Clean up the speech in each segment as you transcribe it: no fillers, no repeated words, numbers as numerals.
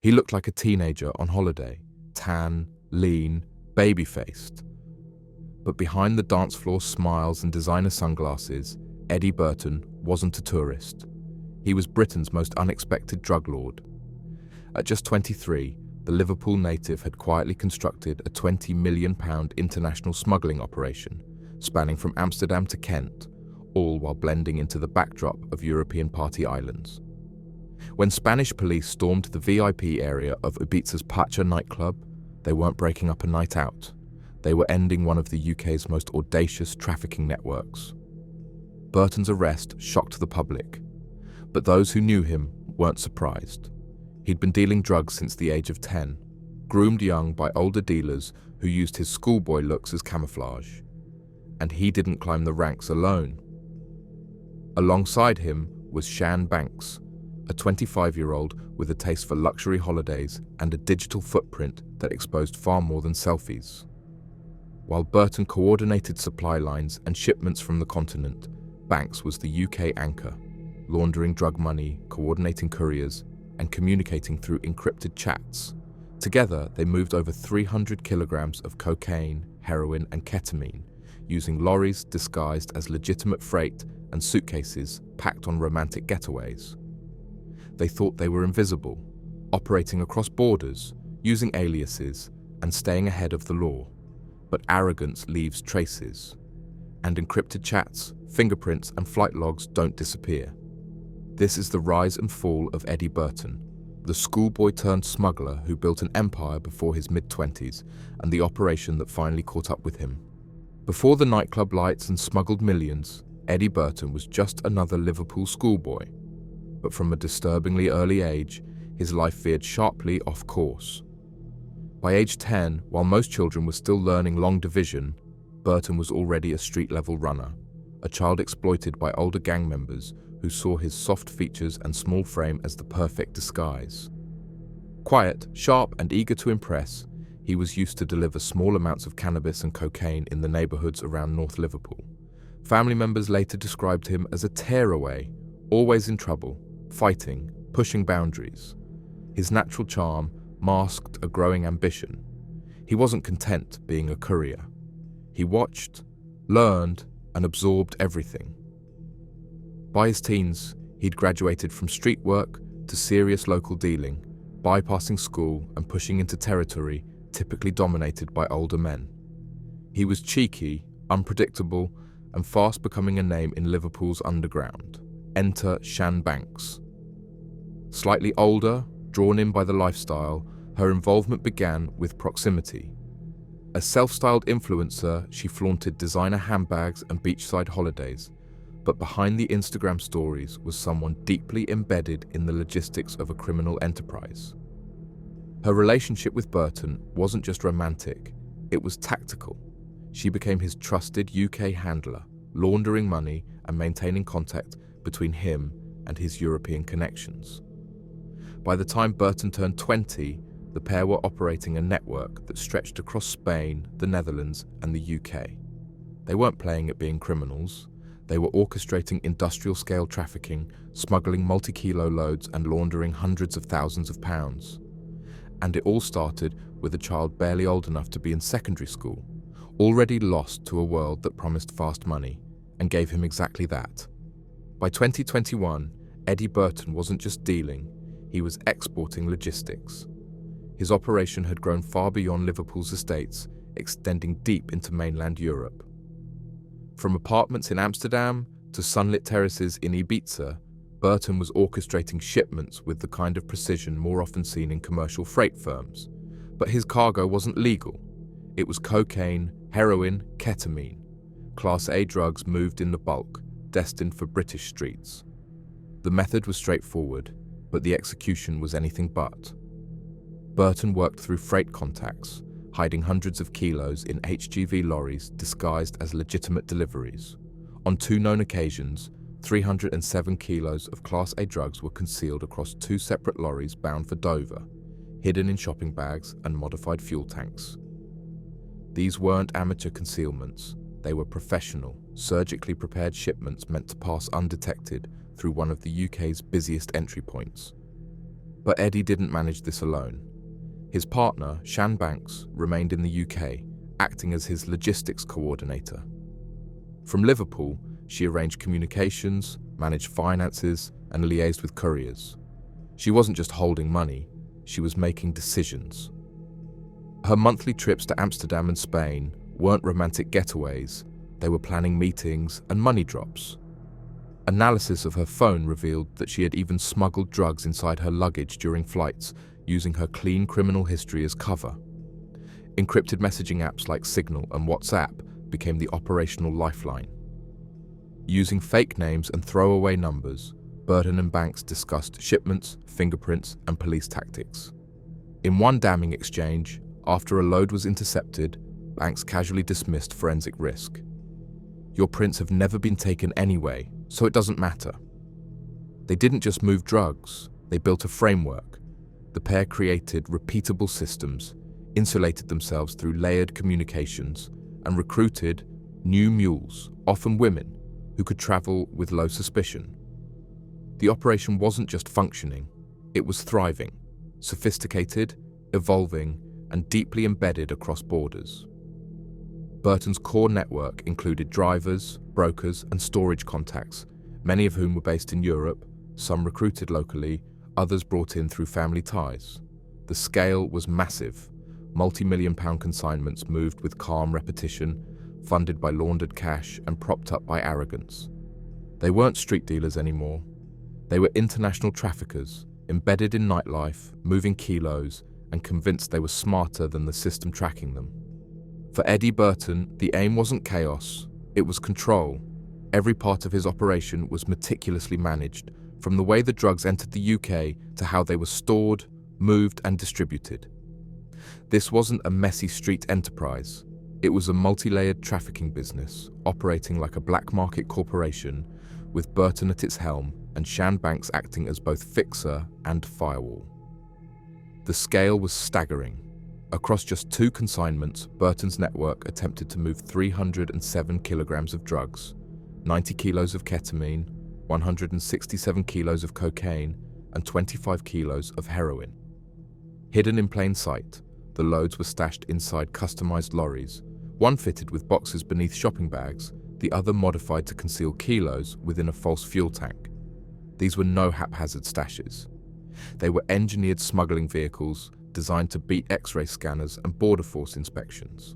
He looked like a teenager on holiday, tan, lean, baby-faced. But behind the dance floor smiles and designer sunglasses, Eddie Burton wasn't a tourist. He was Britain's most unexpected drug lord. At just 23, the Liverpool native had quietly constructed a £20 million international smuggling operation, spanning from Amsterdam to Kent, all while blending into the backdrop of European party islands. When Spanish police stormed the VIP area of Ibiza's Pacha nightclub, they weren't breaking up a night out. They were ending one of the UK's most audacious trafficking networks. Burton's arrest shocked the public, but those who knew him weren't surprised. He'd been dealing drugs since the age of 10, groomed young by older dealers who used his schoolboy looks as camouflage. And he didn't climb the ranks alone. Alongside him was Shan Banks, a 25-year-old with a taste for luxury holidays and a digital footprint that exposed far more than selfies. While Burton coordinated supply lines and shipments from the continent, Banks was the UK anchor, laundering drug money, coordinating couriers, and communicating through encrypted chats. Together, they moved over 300 kilograms of cocaine, heroin, and ketamine, using lorries disguised as legitimate freight and suitcases packed on romantic getaways. They thought they were invisible, operating across borders, using aliases, and staying ahead of the law. But arrogance leaves traces, and encrypted chats, fingerprints, and flight logs don't disappear. This is the rise and fall of Eddie Burton, the schoolboy-turned-smuggler who built an empire before his mid-20s and the operation that finally caught up with him. Before the nightclub lights and smuggled millions, Eddie Burton was just another Liverpool schoolboy. But from a disturbingly early age, his life veered sharply off course. By age 10, while most children were still learning long division, Burton was already a street-level runner, a child exploited by older gang members who saw his soft features and small frame as the perfect disguise. Quiet, sharp, and eager to impress, he was used to deliver small amounts of cannabis and cocaine in the neighbourhoods around North Liverpool. Family members later described him as a tearaway, always in trouble, fighting, pushing boundaries. His natural charm masked a growing ambition. He wasn't content being a courier. He watched, learned, and absorbed everything. By his teens, he'd graduated from street work to serious local dealing, bypassing school and pushing into territory typically dominated by older men. He was cheeky, unpredictable, and fast becoming a name in Liverpool's underground. Enter Shan Banks. Slightly older, drawn in by the lifestyle, her involvement began with proximity. As self-styled influencer, she flaunted designer handbags and beachside holidays, but behind the Instagram stories was someone deeply embedded in the logistics of a criminal enterprise. Her relationship with Burton wasn't just romantic, it was tactical. She became his trusted UK handler, laundering money and maintaining contact between him and his European connections. By the time Burton turned 20, the pair were operating a network that stretched across Spain, the Netherlands, and the UK. They weren't playing at being criminals. They were orchestrating industrial-scale trafficking, smuggling multi-kilo loads, and laundering hundreds of thousands of pounds. And it all started with a child barely old enough to be in secondary school, already lost to a world that promised fast money, and gave him exactly that. By 2021, Eddie Burton wasn't just dealing, he was exporting logistics. His operation had grown far beyond Liverpool's estates, extending deep into mainland Europe. From apartments in Amsterdam to sunlit terraces in Ibiza, Burton was orchestrating shipments with the kind of precision more often seen in commercial freight firms. But his cargo wasn't legal. It was cocaine, heroin, ketamine. Class A drugs moved in the bulk, destined for British streets. The method was straightforward, but the execution was anything but. Burton worked through freight contacts, hiding hundreds of kilos in HGV lorries disguised as legitimate deliveries. On 2 known occasions, 307 kilos of Class A drugs were concealed across 2 separate lorries bound for Dover, hidden in shopping bags and modified fuel tanks. These weren't amateur concealments, they were professional, surgically prepared shipments meant to pass undetected through one of the UK's busiest entry points. But Eddie didn't manage this alone. His partner, Shan Banks, remained in the UK, acting as his logistics coordinator. From Liverpool, she arranged communications, managed finances, and liaised with couriers. She wasn't just holding money, she was making decisions. Her monthly trips to Amsterdam and Spain weren't romantic getaways, they were planning meetings and money drops. Analysis of her phone revealed that she had even smuggled drugs inside her luggage during flights, using her clean criminal history as cover. Encrypted messaging apps like Signal and WhatsApp became the operational lifeline. Using fake names and throwaway numbers, Burton and Banks discussed shipments, fingerprints, and police tactics. In one damning exchange, after a load was intercepted, Banks casually dismissed forensic risk. "Your prints have never been taken anyway, so it doesn't matter." They didn't just move drugs, they built a framework. The pair created repeatable systems, insulated themselves through layered communications, and recruited new mules, often women, who could travel with low suspicion. The operation wasn't just functioning, it was thriving, sophisticated, evolving, and deeply embedded across borders. Burton's core network included drivers, brokers, and storage contacts, many of whom were based in Europe, some recruited locally, others brought in through family ties. The scale was massive. Multi-million-pound consignments moved with calm repetition, funded by laundered cash and propped up by arrogance. They weren't street dealers anymore. They were international traffickers, embedded in nightlife, moving kilos, and convinced they were smarter than the system tracking them. For Eddie Burton, the aim wasn't chaos, it was control. Every part of his operation was meticulously managed, from the way the drugs entered the UK to how they were stored, moved, and distributed. This wasn't a messy street enterprise. It was a multi-layered trafficking business, operating like a black market corporation, with Burton at its helm and Shan Banks acting as both fixer and firewall. The scale was staggering. Across just 2 consignments, Burton's network attempted to move 307 kilograms of drugs, 90 kilos of ketamine, 167 kilos of cocaine, and 25 kilos of heroin. Hidden in plain sight, the loads were stashed inside customized lorries, one fitted with boxes beneath shopping bags, the other modified to conceal kilos within a false fuel tank. These were no haphazard stashes. They were engineered smuggling vehicles designed to beat X-ray scanners and border force inspections.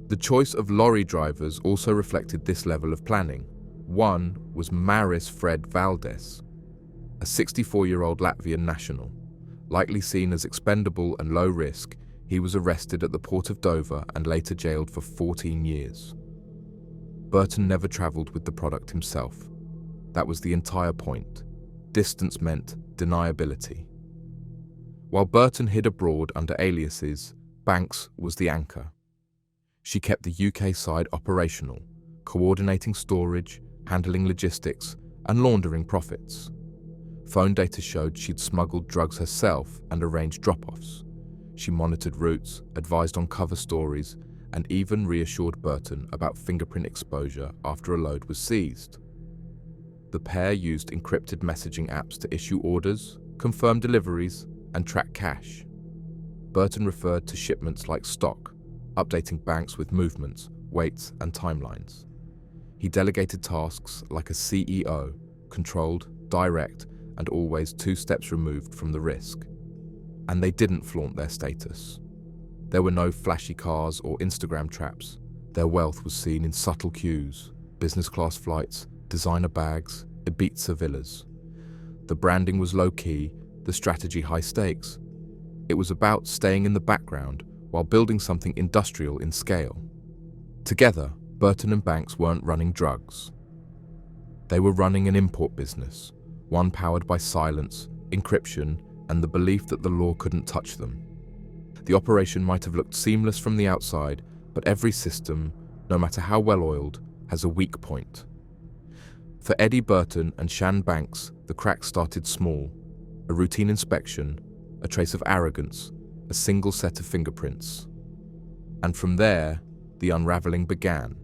The choice of lorry drivers also reflected this level of planning. One was Maris Fred Valdez, a 64-year-old Latvian national. Likely seen as expendable and low risk, he was arrested at the port of Dover and later jailed for 14 years. Burton never travelled with the product himself. That was the entire point. Distance meant deniability. While Burton hid abroad under aliases, Banks was the anchor. She kept the UK side operational, coordinating storage, handling logistics, and laundering profits. Phone data showed she'd smuggled drugs herself and arranged drop-offs. She monitored routes, advised on cover stories, and even reassured Burton about fingerprint exposure after a load was seized. The pair used encrypted messaging apps to issue orders, confirm deliveries, and track cash. Burton referred to shipments like stock, updating Banks with movements, weights, and timelines. He delegated tasks like a CEO, controlled, direct, and always 2 steps removed from the risk. And they didn't flaunt their status. There were no flashy cars or Instagram traps. Their wealth was seen in subtle cues, business class flights, designer bags, Ibiza villas. The branding was low-key, the strategy high stakes. It was about staying in the background while building something industrial in scale. Together, Burton and Banks weren't running drugs. They were running an import business, one powered by silence, encryption, and the belief that the law couldn't touch them. The operation might have looked seamless from the outside, but every system, no matter how well-oiled, has a weak point. For Eddie Burton and Shan Banks, the cracks started small. A routine inspection, a trace of arrogance, a single set of fingerprints. And from there, the unraveling began.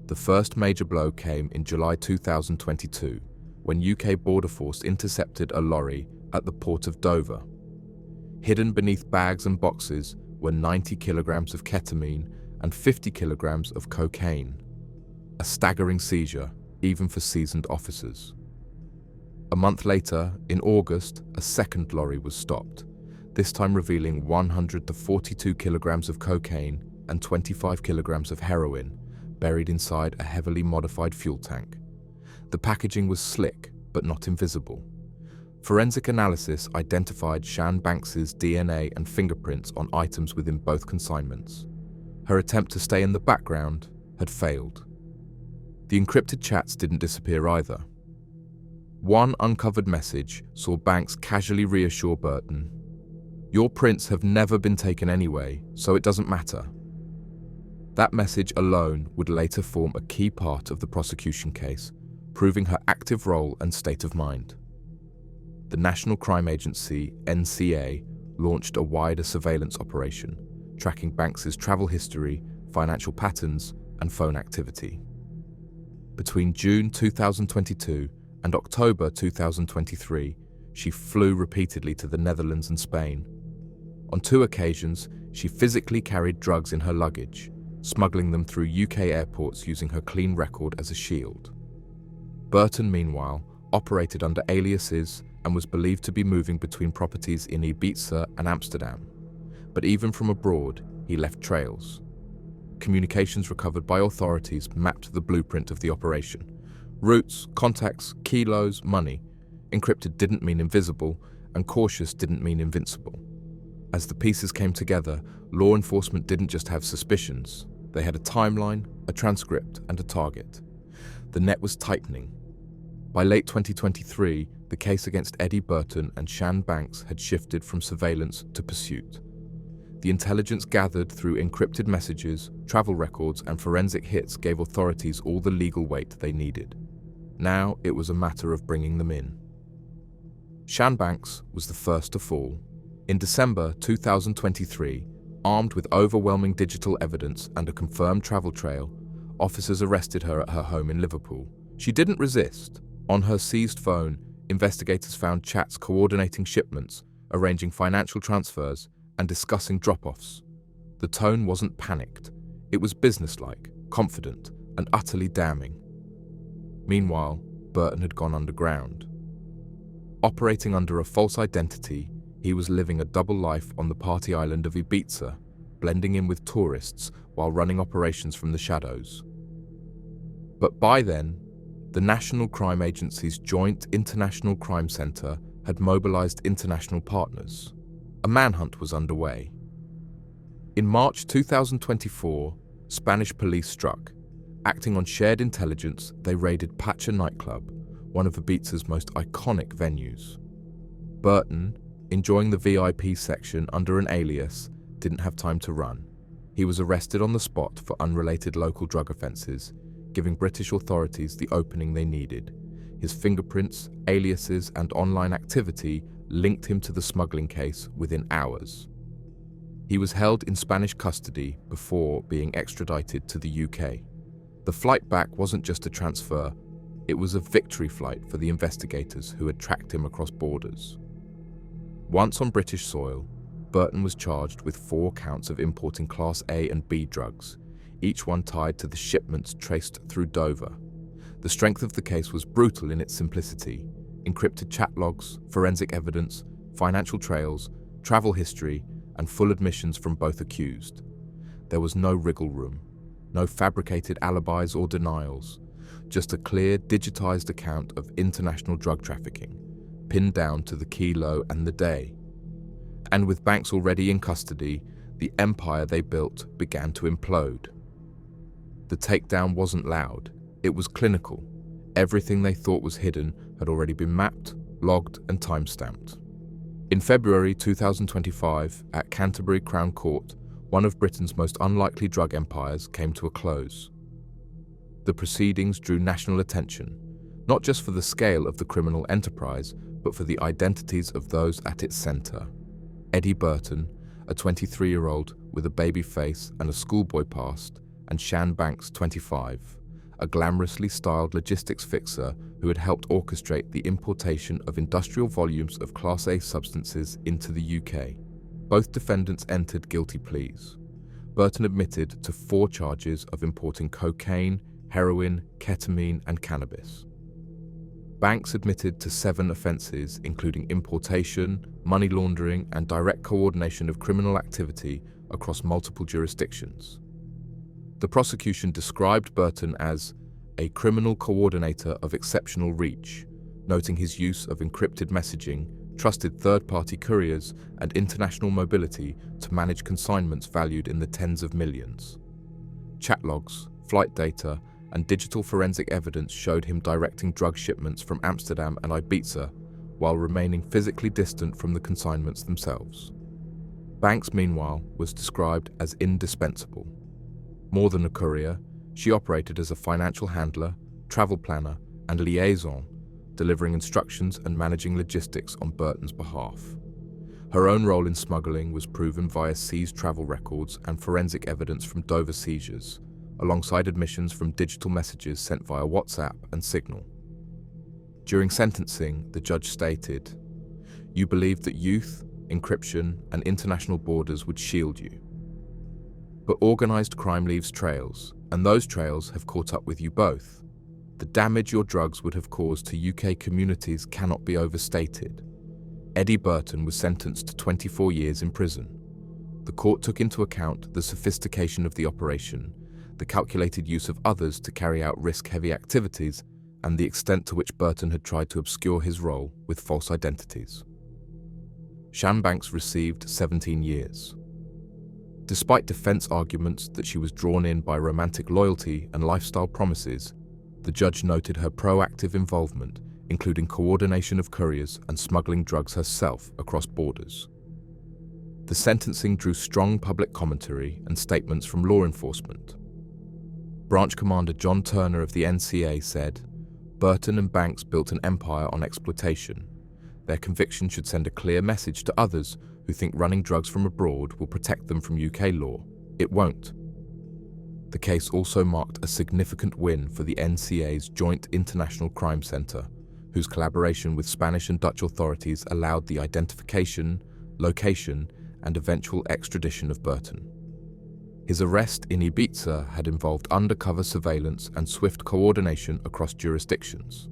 The first major blow came in July 2022, when UK Border Force intercepted a lorry at the port of Dover. Hidden beneath bags and boxes were 90 kilograms of ketamine and 50 kilograms of cocaine. A staggering seizure, even for seasoned officers. A month later, in August, a second lorry was stopped, this time revealing 100 to 42 kilograms of cocaine and 25 kilograms of heroin buried inside a heavily modified fuel tank. The packaging was slick, but not invisible. Forensic analysis identified Shan Banks's DNA and fingerprints on items within both consignments. Her attempt to stay in the background had failed. The encrypted chats didn't disappear either. One uncovered message saw Banks casually reassure Burton, "Your prints have never been taken anyway, so it doesn't matter." That message alone would later form a key part of the prosecution case, proving her active role and state of mind. The National Crime Agency, NCA, launched a wider surveillance operation, tracking Banks's travel history, financial patterns, and phone activity. Between June 2022 and October 2023, she flew repeatedly to the Netherlands and Spain. On 2 occasions, she physically carried drugs in her luggage, smuggling them through UK airports using her clean record as a shield. Burton, meanwhile, operated under aliases and was believed to be moving between properties in Ibiza and Amsterdam. But even from abroad, he left trails. Communications recovered by authorities mapped the blueprint of the operation. Routes, contacts, kilos, money. Encrypted didn't mean invisible, and cautious didn't mean invincible. As the pieces came together, law enforcement didn't just have suspicions. They had a timeline, a transcript, and a target. The net was tightening. By late 2023, the case against Eddie Burton and Shan Banks had shifted from surveillance to pursuit. The intelligence gathered through encrypted messages, travel records, and forensic hits gave authorities all the legal weight they needed. Now it was a matter of bringing them in. Shan Banks was the first to fall. In December 2023, armed with overwhelming digital evidence and a confirmed travel trail, officers arrested her at her home in Liverpool. She didn't resist. On her seized phone, investigators found chats coordinating shipments, arranging financial transfers, and discussing drop-offs. The tone wasn't panicked. It was businesslike, confident, and utterly damning. Meanwhile, Burton had gone underground. Operating under a false identity, he was living a double life on the party island of Ibiza, blending in with tourists while running operations from the shadows. But by then, the National Crime Agency's Joint International Crime Center had mobilized international partners. A manhunt was underway. In March 2024, Spanish police struck. Acting on shared intelligence, they raided Pacha Nightclub, one of Ibiza's most iconic venues. Burton, enjoying the VIP section under an alias, didn't have time to run. He was arrested on the spot for unrelated local drug offences, giving British authorities the opening they needed. His fingerprints, aliases, and online activity linked him to the smuggling case within hours. He was held in Spanish custody before being extradited to the UK. The flight back wasn't just a transfer, it was a victory flight for the investigators who had tracked him across borders. Once on British soil, Burton was charged with 4 counts of importing Class A and B drugs, each one tied to the shipments traced through Dover. The strength of the case was brutal in its simplicity: encrypted chat logs, forensic evidence, financial trails, travel history, and full admissions from both accused. There was no wriggle room, no fabricated alibis or denials, just a clear, digitized account of international drug trafficking, pinned down to the kilo and the day. And with Banks already in custody, the empire they built began to implode. The takedown wasn't loud, it was clinical. Everything they thought was hidden had already been mapped, logged, and time-stamped. In February 2025, at Canterbury Crown Court, one of Britain's most unlikely drug empires came to a close. The proceedings drew national attention, not just for the scale of the criminal enterprise, but for the identities of those at its centre. Eddie Burton, a 23-year-old with a baby face and a schoolboy past, and Shan Banks, 25, a glamorously styled logistics fixer who had helped orchestrate the importation of industrial volumes of Class A substances into the UK. Both defendants entered guilty pleas. Burton admitted to 4 charges of importing cocaine, heroin, ketamine, and cannabis. Banks admitted to 7 offences, including importation, money laundering, and direct coordination of criminal activity across multiple jurisdictions. The prosecution described Burton as a criminal coordinator of exceptional reach, noting his use of encrypted messaging, trusted third-party couriers, and international mobility to manage consignments valued in the tens of millions. Chat logs, flight data, and digital forensic evidence showed him directing drug shipments from Amsterdam and Ibiza while remaining physically distant from the consignments themselves. Banks, meanwhile, was described as indispensable. More than a courier, she operated as a financial handler, travel planner, and liaison, delivering instructions and managing logistics on Burton's behalf. Her own role in smuggling was proven via seized travel records and forensic evidence from Dover seizures, alongside admissions from digital messages sent via WhatsApp and Signal. During sentencing, the judge stated, "You believed that youth, encryption, and international borders would shield you. But organised crime leaves trails, and those trails have caught up with you both. The damage your drugs would have caused to UK communities cannot be overstated." Eddie Burton was sentenced to 24 years in prison. The court took into account the sophistication of the operation, the calculated use of others to carry out risk-heavy activities, and the extent to which Burton had tried to obscure his role with false identities. Shan Banks received 17 years. Despite defense arguments that she was drawn in by romantic loyalty and lifestyle promises, the judge noted her proactive involvement, including coordination of couriers and smuggling drugs herself across borders. The sentencing drew strong public commentary and statements from law enforcement. Branch Commander John Turner of the NCA said, "Burton and Banks built an empire on exploitation. Their conviction should send a clear message to others who think running drugs from abroad will protect them from UK law. It won't." The case also marked a significant win for the NCA's Joint International Crime Centre, whose collaboration with Spanish and Dutch authorities allowed the identification, location, and eventual extradition of Burton. His arrest in Ibiza had involved undercover surveillance and swift coordination across jurisdictions.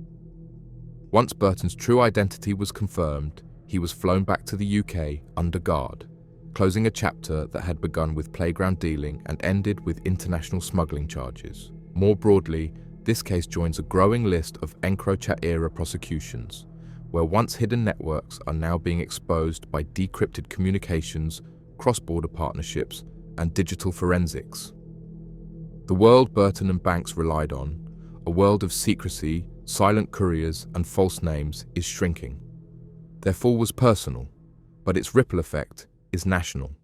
Once Burton's true identity was confirmed, he was flown back to the UK under guard, closing a chapter that had begun with playground dealing and ended with international smuggling charges. More broadly, this case joins a growing list of Enquirer-era prosecutions, where once hidden networks are now being exposed by decrypted communications, cross-border partnerships, and digital forensics. The world Burton and Banks relied on, a world of secrecy, silent couriers, and false names, is shrinking. Their fall was personal, but its ripple effect is national.